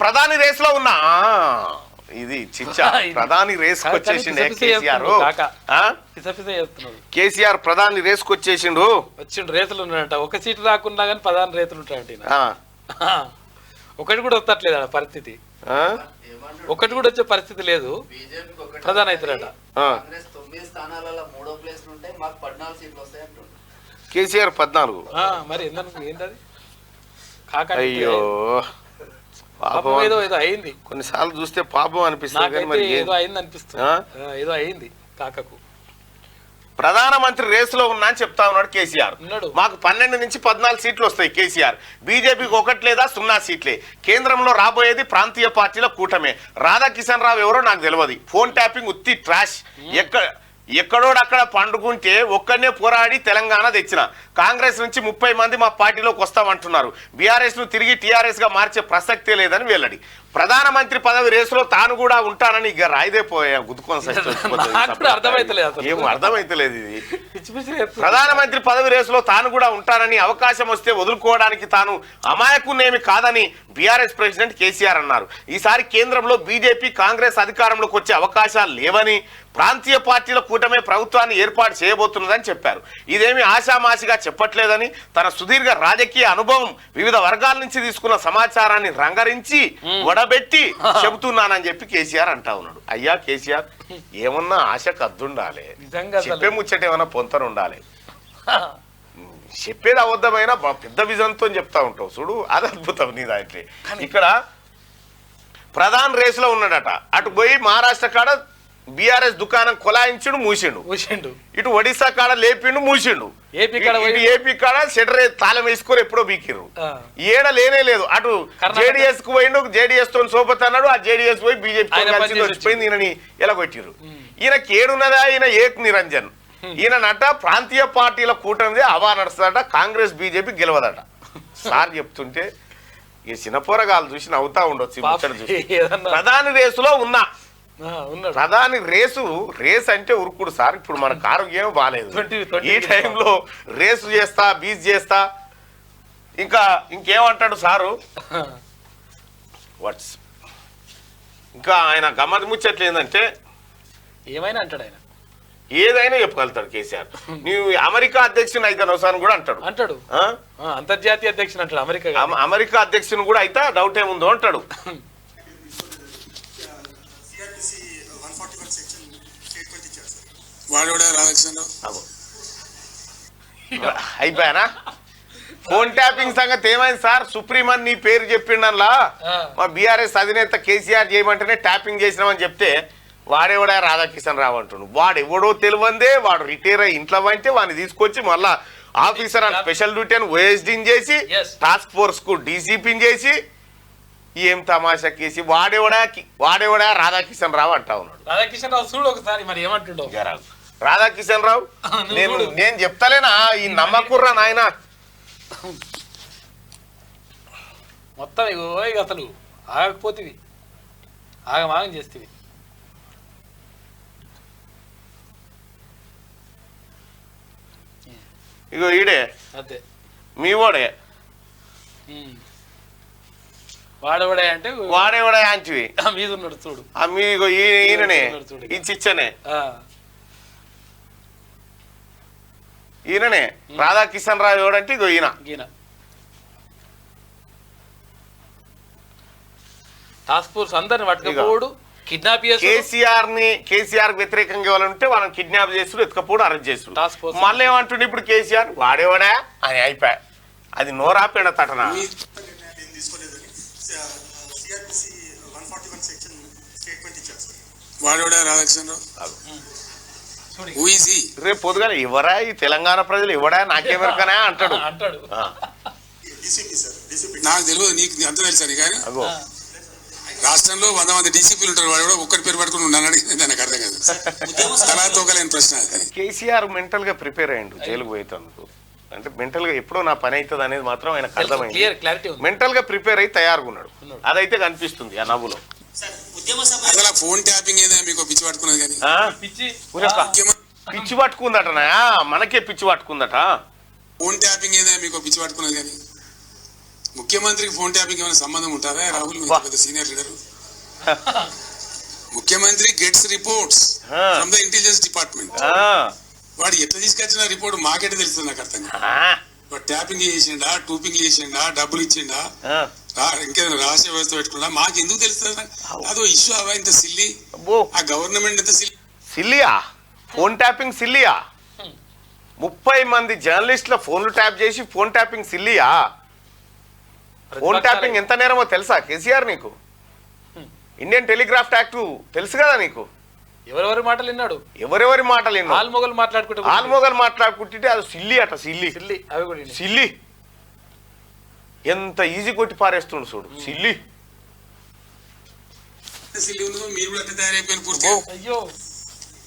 ప్రధాని రేస్ లో ఉన్నా ఇది చిచ్చా ప్రధాని రేస్ వచ్చేసిండే కేసీఆర్ ప్రధాని రేస్ వచ్చేసిండు వచ్చిండు రేతులు ఉన్నాడంట ఒక సీటు రాకున్నా కానీ ప్రధాని రేతులు ఉంటాయంట ఒకటి కూడా వస్తట్లేదు పరిస్థితి ఒకటి కూడా వచ్చే పరిస్థితి లేదు ప్రధాని అవుతారట కేసీఆర్ 14 మరి ఎందుకు ఏంటది కాక అయ్యో పాపం ఏదో అయింది కొన్నిసార్లు చూస్తే పాపం అనిపిస్తుంది ఏదో అయింది అనిపిస్తుంది ఏదో అయింది కాకకు ప్రధానమంత్రి రేసులో ఉన్నా అని చెప్తా ఉన్నాడు కేసీఆర్. మాకు 12 నుంచి 14 సీట్లు వస్తాయి కేసీఆర్. బీజేపీకి 1 లేదా 0 సీట్లే. కేంద్రంలో రాబోయేది ప్రాంతీయ పార్టీల కూటమే. రాధాకిషన్ రావు ఎవరో నాకు తెలియదు. ఫోన్ ట్యాపింగ్ ఉత్తి ట్రాష్. ఎక్కడోడక్కడ పండుకుంటే ఒక్కనే పోరాడి తెలంగాణ తెచ్చిన. కాంగ్రెస్ నుంచి 30 మంది మా పార్టీలోకి వస్తామంటున్నారు. బీఆర్ఎస్ ను తిరిగి టీఆర్ఎస్ గా మార్చే ప్రసక్తే లేదని వెల్లడి. ప్రధానమంత్రి పదవి రేసులో తాను కూడా ఉంటానని ఇక రాయిదే పోయా గుద్దుకొని ఏం అర్థమైతలేదు. ఇది ప్రధానమంత్రి పదవి రేసులో తాను కూడా ఉంటానని, అవకాశం వస్తే వదులుకోవడానికి తాను అమాయకునేమి కాదని బీఆర్ఎస్ ప్రెసిడెంట్ కేసీఆర్ అన్నారు. ఈసారి కేంద్రంలో బీజేపీ కాంగ్రెస్ అధికారంలోకి వచ్చే అవకాశాలు లేవని, ప్రాంతీయ పార్టీల కూటమే ప్రభుత్వాన్ని ఏర్పాటు చేయబోతున్నదని చెప్పారు. ఇదేమి ఆషామాషిగా చెప్పట్లేదని, తన సుదీర్ఘ రాజకీయ అనుభవం, వివిధ వర్గాల నుంచి తీసుకున్న సమాచారాన్ని రంగరించి వడబెట్టి చెబుతున్నానని చెప్పి కేసీఆర్ అంటా ఉన్నాడు. అయ్యా కేసీఆర్, ఏమన్నా ఆశకు అద్దుండాలి, చెప్పే ముచ్చట ఏమన్నా పొంతన ఉండాలి. చెప్పేది అబద్ధమైనా పెద్ద విజన్తో చెప్తా ఉంటావు చూడు, అది అద్భుతం నీ దాంట్లో. ఇక్కడ ప్రధాన రేసులో ఉన్నాడట. అటు పోయి మహారాష్ట్ర కాడ బీఆర్ఎస్ దుకాణం కొలాయించుడు, మూసిండు. ఇటు ఒడిశా కాడ లేపిండు, మూసిండు. ఏపీ కాడ షెటర్ తాళం వేసుకొని ఎప్పుడో బీకిర్రు. ఏడ లేనే లేదు. అటు జేడీఎస్ కు పోయిండు, జేడీఎస్ తో సోపతి అన్నాడు. ఆ జేడీఎస్ పోయి బీజేపీ వచ్చిపోయింది. ఈయనని ఎలా కొట్టిర్రు. ఈయన కేడున్నదా, ఈయన ఏక్ నిరంజన్. ఈయన నట ప్రాంతీయ పార్టీల కూటమిదే హవా నడుస్తుందట. కాంగ్రెస్ బీజేపీ గెలవదట. సార్ చెప్తుంటే ఈ చిన్నపోరగాలు చూసి నవ్వుతా ఉండొచ్చు. ప్రధాని రేసులో ఉన్నా. ప్రధాని రేస్ అంటే ఉరుకుడు సార్. ఇప్పుడు మనకు ఆరోగ్యం బాగాలేదు. ఈ టైంలో రేసు చేస్తా, బీచ్ చేస్తా, ఇంకేమంటాడు సారు. వాట్స్ ఇంకా ఆయన గమ్మత్ ముచ్చట్లు ఏంటంటే ఏమైనా అంటాడు. ఆయన ఏదైనా చెప్పగలుగుతాడు కేసీఆర్. నీవు అమెరికా అధ్యక్షుని అయితే అవసరం కూడా అంటాడు. అంతర్జాతీయ అధ్యక్షుని అంటాడు. అమెరికా అధ్యక్షుని కూడా అయితే డౌట్ ఏముందో అంటాడు. అయిపోయానా? ఫోన్ ట్యాపింగ్ సంగతి ఏమైంది సార్? సుప్రీం అని నీ పేరు చెప్పిండల్లా. మా బీఆర్ఎస్ అధినేత కేసీఆర్ చేయమంటేనే ట్యాపింగ్ చేసినామని చెప్తే వాడెవడా రాధాకిషన్ రావు అంటుండు. వాడెవడో తెలివందే. వాడు రిటైర్ అయ్యి ఇంట్లో అంటే వాడిని తీసుకొచ్చి మళ్ళా ఆఫీసర్ అని స్పెషల్ డ్యూటీ అని ఓఎస్డీని చేసి, టాస్క్ ఫోర్స్ కు డీసీపీని చేసి, ఏం తమాషా కేసి వాడేవాడా రాధాకిషన్ రావు అంటా ఉన్నాడు. రాధాకిషన్ రావు చూడు ఒకసారి మరి ఏమంటుండో. రాధాకిషన్ రావు నేను చెప్తలేనా? ఈ నమ్మకుర్రా నాయన. మొత్తం ఇక అసలు ఆగకపోతేవి, ఆగమాగం చేస్తేవి. ఇగో ఈడే అదే మీ వాడే. వాడేవాడే అంటే వాడేవాడే అంటివి మీద ఉన్నాడు చూడు. మీకు ఈయననే, ఈ చిచ్చనే, ఈయననే రాధాకిషన్ రావు ఎవడంటే ఇగో ఈయన. టాస్క్ ఫోర్స్ అందరిని పట్టుకపోడు, కిడ్నాప్ చేసి కేసీఆర్ వ్యతిరేకంగా ఇవ్వాలంటే వాళ్ళని కిడ్నాప్ చేస్తుడు, ఎత్తుకపోడు, అరెస్ట్ చేస్తుడు. మళ్ళీ ఏమంటుండే ఇప్పుడు కేసీఆర్ వాడేవాడా అని అయిపోయా. అది నోరాపేడ తటనా. రేపు పొద్దుగానే ఎవరా ఈ తెలంగాణ ప్రజలు ఎవడా నాకేమెరకనా అంటాడు. నాకు తెలియదు, నీకు అంత తెలుసని. కానీ రాష్ట్రంలో 100 మంది డీసీపీలు ఉంటారు. వాడు కూడా ఒక్కరి పేరు పట్టుకుని ఉన్నాను అడిగింది నాకు అర్థం కాదు. తలా తోకలేని ప్రశ్న. కేసీఆర్ మెంటల్ గా ప్రిపేర్ అయ్యిండు జైలుకు పోయేందుకు. అంటే మెంటల్ గా ఎప్పుడో నా పని అవుతుంది అనేది మాత్రం ఆయనకు అర్థమైంది. మెంటల్ గా ప్రిపేర్ అయ్యి తయారుగా ఉన్నాడు. అదైతే కనిపిస్తుంది ఆ నవ్వులో. అసలు ఫోన్ ట్యాపింగ్ ఏదైనా మీకు పిచ్చి పట్టుకున్నది. కానీ పిచ్చి పట్టుకుందటనా? మనకే పిచ్చి పట్టుకుందట. ఫోన్ ట్యాపింగ్ ఏదైనా మీకు పిచ్చి పట్టుకున్నది. కానీ ముఖ్యమంత్రికి ఫోన్ ట్యాపింగ్ ఏమైనా సంబంధం ఉంటుందా రాహుల్ పెద్ద సీనియర్ లీడర్? ముఖ్యమంత్రి gets reports from the intelligence department. వాడు ఎట్లా తీసుకొచ్చిన రిపోర్ట్ మాకెట్లా తెలుస్తుంది నాకు అర్థం కాదు. వాడు ట్యాపింగ్ చేసిండా, టూపింగ్ చేసిండా, డబ్బులు ఇచ్చిండా, ఇంకేదైనా రహస్య వ్యవస్థ పెట్టుకున్నా మాకు ఎందుకు తెలుస్తుంది? అదో ఇష్యూ అవా ఇంత సిల్లి. ఆ గవర్నమెంట్ ఎంత సిల్లియా ఫోన్ ట్యాపింగ్ సిల్లియా? 30 మంది జర్నలిస్టుల ఫోన్లు ట్యాప్ చేసి ఫోన్ ట్యాపింగ్ సిల్లియా? ఫోన్ ట్యాపింగ్ ఎంత నేరమో తెలుసా కేసీఆర్ నీకు? ఇండియన్ టెలిగ్రాఫ్ యాక్ట్ తెలుసు కదా నీకు? ఎవరెవరి మాటలు విన్నాడు? ఎవరెవరి మాటలు విన్నాడు? ఆల్మొగలు మాట్లాడుకుంటుంటే అది సిల్లి అట. సిల్లి అవి కూడా సిల్లి ఎంత ఈజీ కొట్టి పారేస్తుండు చూడు. సిల్లి సిల్లి ఉన్నదో మీరు కూడా అట్లా తయారైపోయిన పూర్తి. అయ్యో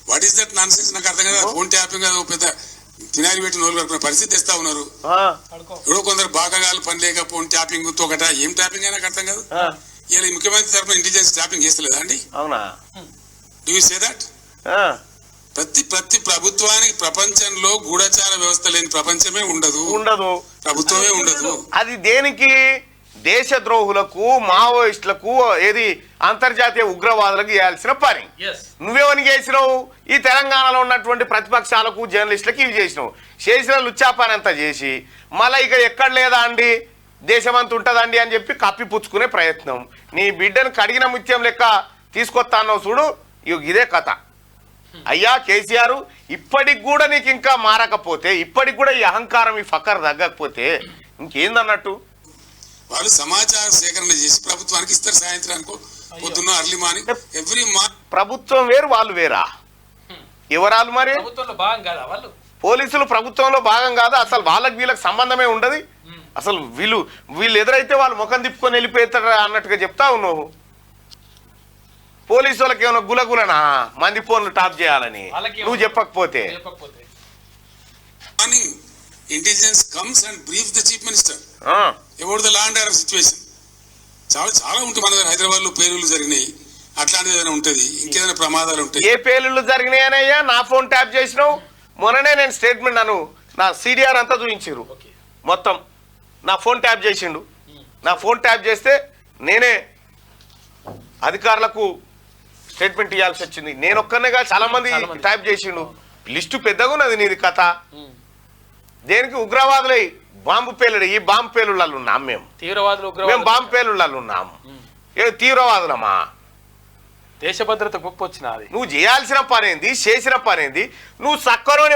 what is that non sense నాకు అర్థం కదా. ఫోన్ ట్యాపింగ్ అది పెద్ద తినాలి పెట్టి నోరు కడుపున పరిస్థితి తెస్తా ఉన్నారు. ఎవరో కొందరు బాగాలు పని లేక ఫోన్ ట్యాపింగ్ తోకట ఏం ట్యాపింగ్ అయినా అర్థం కాదు. ఇలా ముఖ్యమంత్రి తరఫున ఇంటెలిజెన్స్ ట్యాపింగ్ చేస్తలేదా అండి? అవునా? Do you say that? ప్రతి ప్రభుత్వానికి ప్రపంచంలో గూఢచార వ్యవస్థ లేని ప్రపంచమే ఉండదు, ప్రభుత్వమే ఉండదు. అది దేనికి? దేశద్రోహులకు, మావోయిస్టులకు, ఏది అంతర్జాతీయ ఉగ్రవాదులకు చేయాల్సిన పని. నువ్వేమని చేసినావు? ఈ తెలంగాణలో ఉన్నటువంటి ప్రతిపక్షాలకు, జర్నలిస్టులకు ఇవి చేసినావు. చేసిన లుచ్చా పని అంతా చేసి మళ్ళీ ఇక ఎక్కడ లేదా అండి దేశమంతా ఉంటుందండి అని చెప్పి కప్పిపుచ్చుకునే ప్రయత్నం. నీ బిడ్డను కడిగిన ముత్యం లెక్క తీసుకొస్తాన్నావు చూడు. ఇదే కథ. అయ్యా కేసీఆర్, ఇప్పటికి కూడా నీకు ఇంకా మారకపోతే, ఇప్పటికి కూడా ఈ అహంకారం, ఈ ఫకర్ తగ్గకపోతే ఇంకేందన్నట్టు? వాళ్ళు సమాచార సేకరణ చేసి ప్రభుత్వానికి ఇస్తారు. సాయంత్రానికి పొద్దున్న అర్లీ మార్నింగ్ ఎవ్రీ ప్రభుత్వం వేరు, వాళ్ళు వేరా? ఎవరాలు మరి? పోలీసులు ప్రభుత్వంలో భాగం కాదా? అసలు వాళ్ళకి వీళ్ళకి సంబంధమే ఉండదు. అసలు వీళ్ళు ఎదురైతే వాళ్ళు ముఖం తిప్పుకొని వెళ్ళిపోతారా అన్నట్టుగా చెప్తా ఉన్నావు. పోలీసు వాళ్ళకి ఏమైనా గులగులనా మంది ఫోన్లు టాప్ చేయాలని నువ్వు చెప్పకపోతే? Intelligence comes and brief the chief minister about the law and order situation. చాలా ఉంటుంది. మన హైదరాబాద్ లో పేలుళ్ళు జరిగినాయి, అట్లాంటిది ఏదైనా ఉంటది, ఇంకేదైనా ప్రమాదాలు ఉంటాయి. ఏ పేలుళ్ళు జరిగినాయనయ్యా? నా ఫోన్ ట్యాప్ చేసినావు. మొన్ననే నేను స్టేట్మెంట్ నా సిడిఆర్ అంతా చూపించారు. మొత్తం నా ఫోన్ ట్యాప్ చేసిండు. నా ఫోన్ ట్యాప్ చేస్తే నేనే అధికారులకు స్టేట్మెంట్ ఇవ్వాల్సి వచ్చింది. నేను ఒక్కనేగా చాలా మంది ట్యాప్ చేసిండు. లిస్టు పెద్దగా ఉన్నది నీది కథ. దేనికి? ఉగ్రవాదులై బాంబు పేలుడు. ఈ బాంబు పేలుళ్ళలో ఉన్నాం మేము. మేము బాంబు పేలుళ్ళలో ఉన్నాము. ఏ తీవ్రవాదులమా? దేశ భద్రత గొప్ప వచ్చినది. నువ్వు చేయాల్సిన పనేంది, చేసిన పనేంది? నువ్వు సక్కరోని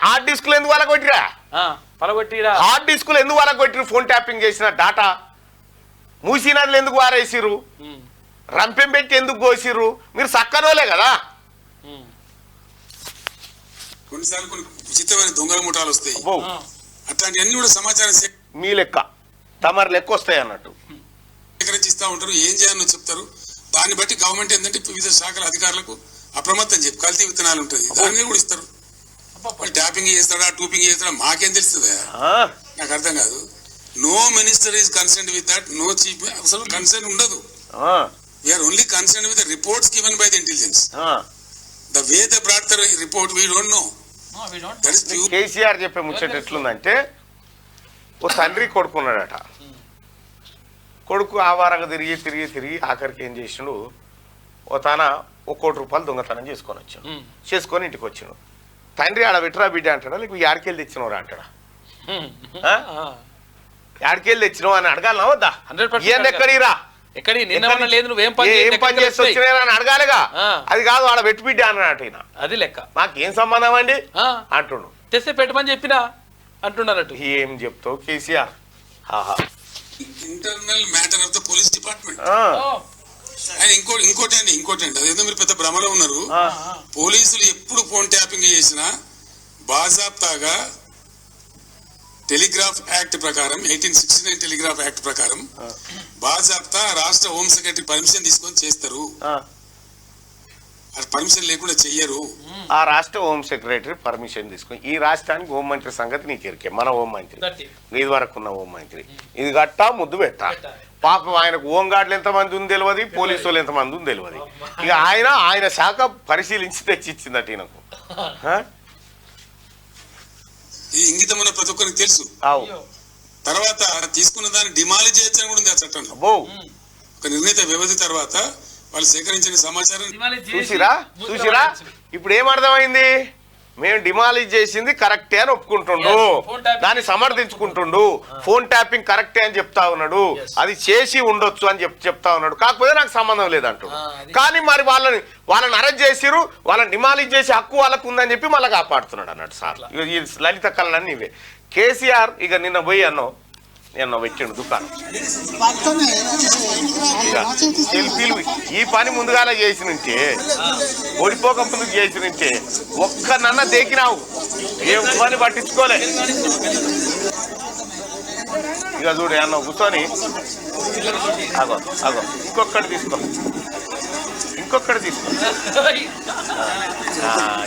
హార్డ్ డిస్కులు ఎందుకు వలగొట్టిరా? హార్డ్ డిస్కులు ఎందుకు వలగొట్టిరు? ఫోన్ ట్యాపింగ్ చేసిన డాటా మూసినట్లు ఎందుకు వారేసిరు? రంపెం పెట్టి ఎందుకు కోసిరు? మీరు సక్కరోలే కదా. కొన్నిసార్లు కొన్ని విచిత్రమైన దొంగల ముఠాలు వస్తాయి. అట్లాంటి అన్ని కూడా సమాచారం మీ లెక్క తమరు లెక్క వస్తాయి అన్నట్టు సేకరించిస్తా ఉంటారు. ఏం చేయాలో చెప్తారు. దాన్ని బట్టి గవర్నమెంట్ ఏంటంటే వివిధ శాఖల అధికారులకు అప్రమత్తం చెప్పి కల్తీ విత్తనాలు ఉంటుంది, దాన్ని కూడా ఇస్తారు. ట్యాపింగ్ చేస్తాడా, టూపింగ్ చేస్తాడా మాకేం తెలుస్తుందా? నాకు అర్థం కాదు. No minister is concern with that. No chief అసలు కన్సర్న్ ఉండదు. We are only concern with the reports given by the intelligence. The way the brought the report we don't know. KCR చెప్పే ముచ్చట ఎట్లుందంటే, ఓ తండ్రి కొడుకున్నాడట. కొడుకు ఆవారంగా తిరిగి ఆఖరికి ఏం చేసిండు? ఓ తన ₹1 కోటి దొంగతనం చేసుకొని ఇంటికి వచ్చిండు. తండ్రి ఆడ విట్రా బిడ్డ అంటాడా, లేక యాడికెళ్ళి తెచ్చినవరా అంటాడా? యాడికెళ్ళి తెచ్చినావు అని అడగాలనా వద్దా? ఎక్కడిరా ఏం పని చేసి వచ్చినా అడగాలిగా. అది కాదు ఆడ వెట్టి బిడ్డ అన్నట్టు. అది లెక్క. మాకేం సంబంధం అండి అంటుండు. తెస్తే పెట్టమని చెప్పినా అంటున్నారట. ఏం చెప్తావు KCR? Internal matter of the police department. ఇంకోటి అండి అదేదో మీరు పెద్ద భ్రమలో ఉన్నారు. పోలీసులు ఎప్పుడు ఫోన్ ట్యాపింగ్ చేసినా బాజాప్తాగా టెలిగ్రాఫ్ యాక్ట్ ప్రకారం 1869 టెలిగ్రాఫ్ యాక్ట్ ప్రకారం బాజాప్తా రాష్ట్ర హోమ్ సెక్రటరీ పర్మిషన్ తీసుకొని చేస్తారు. పర్మిషన్ లేకుండా చెయ్యరు. ఆ రాష్ట్ర హోమ్ సెక్రటరీ పర్మిషన్ తీసుకొని, ఈ రాష్ట్రానికి హోంమంత్రి సంగతి నీకు ఎరికే. మన హోంమంత్రి ఇది వరకు ఉన్న హోంమంత్రి ఇది గట్టా ముద్దు పెట్టా. పాపం ఆయనకు హోంగార్డులు ఎంతమంది ఉంది తెలియదు, పోలీసు వాళ్ళు ఎంతమంది ఉంది తెలియదు. ఇక ఆయన శాఖ పరిశీలించి తెచ్చిచ్చిందట ఈయనకు. ఈ ఇంగితం ప్రతి ఒక్కరికి తెలుసు. తర్వాత తీసుకున్న దాన్ని డిమాలిజ్ చేయొచ్చని కూడా ఉంది ఆ చట్టంలో. అబ్బో ఒక నిర్ణీత వ్యవధి తర్వాత వాళ్ళు సేకరించిన సమాచారం చూసిరా ఇప్పుడు ఏమర్థమైంది? మేము డిమాలిజ్ చేసింది కరెక్టే అని ఒప్పుకుంటుండు, దాన్ని సమర్థించుకుంటుండు. ఫోన్ ట్యాపింగ్ కరెక్టే అని చెప్తా ఉన్నాడు, అది చేసి ఉండొచ్చు అని చెప్తా ఉన్నాడు. కాకపోతే నాకు సంబంధం లేదంటూ. కానీ మరి వాళ్ళని అరెస్ట్ చేసిరు, వాళ్ళని డిమాలిజ్ చేసి హక్కు వాళ్ళకు ఉందని చెప్పి మళ్ళీ కాపాడుతున్నాడు అన్నట్టు సార్. ఈ లలిత కళలన్నీ ఇవే. కేసీఆర్ ఇక నిన్న పోయి ఎన్నో పెట్టిండు దుకాణం. సెల్ఫీలు ఈ పని ముందుగానే చేసి నుంచే, ఓడిపోక ముందుకు చేసి నుంచే ఒక్కనన్నా దేకినావు, ఏ పని పట్టించుకోలే. ఇక చూడు అన్న కూర్చొని అగో ఇంకొకటి తీసుకో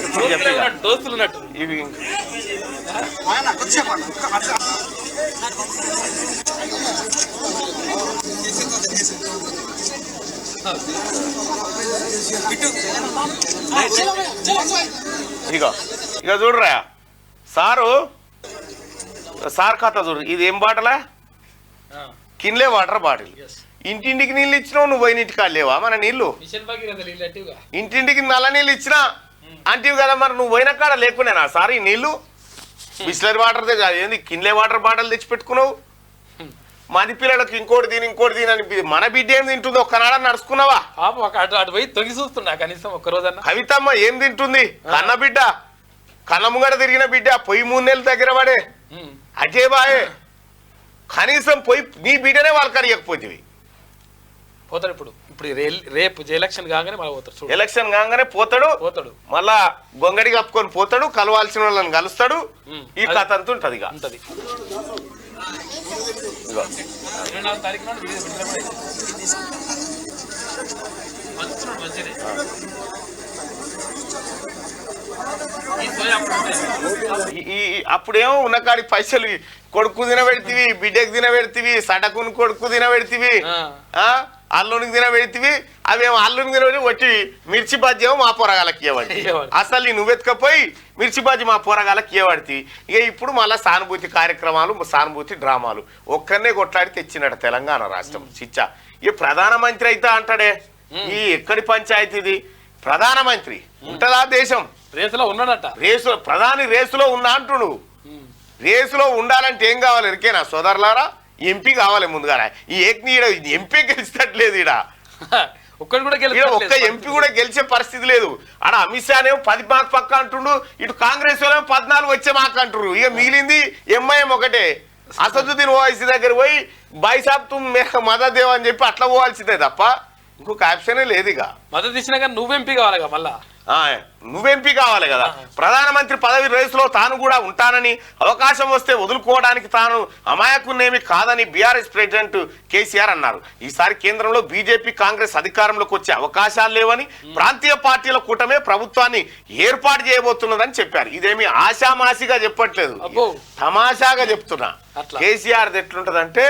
ఇప్పుడు చెప్పి ఇవి ఇక చూడరా సార్ కథ చూడు. ఇది ఏం బాటలా? Kinley water bottle. ఇంటింటికి నీళ్ళు ఇచ్చినావు, నువ్వు పోయినట్టుగా లేవా మన నీళ్లు? ఇంటింటికి నల్ల నీళ్ళు ఇచ్చినా అంటివి కదా, మరి నువ్వు పోయిన కాడ లేకునేనా సార్ ఈ నీళ్లు? బిస్లరీ వాటర్ దగ్గర ఏంది కిన్లే వాటర్ బాటిల్ తెచ్చి పెట్టుకున్నావు? మది పిల్లలకు ఇంకోటి దీని అని మన బిడ్డ ఏం తింటుంది? ఒక్కనాడ నడుచుకున్నావా? అటు పోయి తొగి చూస్తున్నా కనీసం ఒక్కరోజన్నా. కవితమ్మ ఏం తింటుంది? కన్న బిడ్డ, కన్న ముంగడ తిరిగిన బిడ్డ, పొయ్యి 3 నెలలు దగ్గర పడే అజే బాయే. కనీసం పోయి నీ బిడ్డనే వాళ్ళు కరియకపోతుంది. పోతాడు ఇప్పుడు రేపు ఎలక్షన్ కాగానే మళ్ళీ పోతాడు. ఎలక్షన్ కాగానే పోతాడు మళ్ళా గొంగడి కప్పుకొని పోతాడు, కలవాల్సిన వాళ్ళని కలుస్తాడు. ఈ కథ అంత ఉంటది. ఇక ఉంటది. అప్పుడేమో ఉన్నకాడికి పైసలు కొడుకు తినబెడితివి, బిడ్డకు తినబెడితివి, సడకుని కొడుకు తినబెడితివి, అల్లునికి తినబెడితివి. అవేమో అల్లునికి తినబెట్టి వచ్చి మిర్చి బజ్జి ఏమో మా పోరగాళ్ళకి ఇవ్వబడి, అసలు నువ్వెత్తుకపోయి మిర్చి బజ్జి మా పోరగాళ్ళకి ఇవ్వబడితే. ఇక ఇప్పుడు మళ్ళీ సానుభూతి కార్యక్రమాలు, సానుభూతి డ్రామాలు. ఒక్కరినే కొట్లాడి తెచ్చినట్టు తెలంగాణ రాష్ట్రం చిచ్చా. ఇక ప్రధానమంత్రి అయితే అంటాడే, ఈ ఎక్కడి పంచాయతీది? ప్రధానమంత్రి ఉంటదా దేశం? రేసులో ఉన్నాడట. ప్రధాని రేసులో ఉన్నా అంటుడు. రేసులో ఉండాలంటే ఏం కావాలి ఎరికేనా సోదరులారా? ఎంపీ కావాలి ముందుగా. ఈ ఎంపీ గెలిచినట్లేదు. ఒక్క ఎంపీ కూడా గెలిచే పరిస్థితి లేదు. ఆడ అమిత్ షా ఏమో 10 మార్క్ పక్క అంటుండు, ఇటు కాంగ్రెస్ వాళ్ళు 14 వచ్చే మార్క్ అంటున్నారు. ఇక మిగిలింది ఎంఐఎం ఒకటే. అసదుద్దీన్ ఓవైసీ దగ్గర పోయి బైసాబ్ తుమ్ మదత్ దేవ్ అని చెప్పి అట్లా పోవాల్సిందే తప్ప ఇంకొక ఆప్షనే లేదు. ఇక మద్దతు ఇచ్చినా కానీ నువ్వెంపీ కావాలి కదా, మళ్ళా నువ్వెంపీ కావాలి కదా. ప్రధానమంత్రి పదవి రేసులో తాను కూడా ఉంటానని, అవకాశం వస్తే వదులుకోవడానికి తాను అమాయకున్నేమి కాదని బీఆర్ఎస్ ప్రెసిడెంట్ కేసీఆర్ అన్నారు. ఈసారి కేంద్రంలో బీజేపీ కాంగ్రెస్ అధికారంలోకి వచ్చే అవకాశాలు లేవని, ప్రాంతీయ పార్టీల కూటమే ప్రభుత్వాన్ని ఏర్పాటు చేయబోతున్నదని చెప్పారు. ఇదేమి ఆశామాసిగా చెప్పట్లేదు, తమాషాగా చెప్తున్నా. కేసీఆర్ ఎట్లుంటదంటే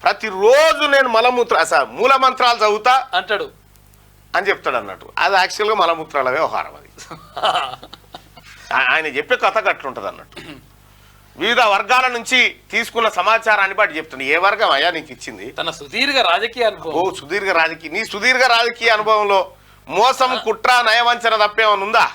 ప్రతిరోజు నేను మూల మంత్రాలు చదువుతా అంటాడు అని చెప్తాడు అన్నట్టు. అది యాక్చువల్గా మలమూత్రాల వ్యవహారం. అది ఆయన చెప్పే కథ అట్లుంటది అన్నట్టు. వివిధ వర్గాల నుంచి తీసుకున్న సమాచారాన్ని బట్టి చెప్తుంది. ఏ వర్గం అయ్యా నీకు ఇచ్చింది? తన సుదీర్ఘ రాజకీయ అనుభవం. నీ సుదీర్ఘ రాజకీయ అనుభవంలో మోసం, కుట్ర, నయవంచన తప్పేమన్నా ఉందా?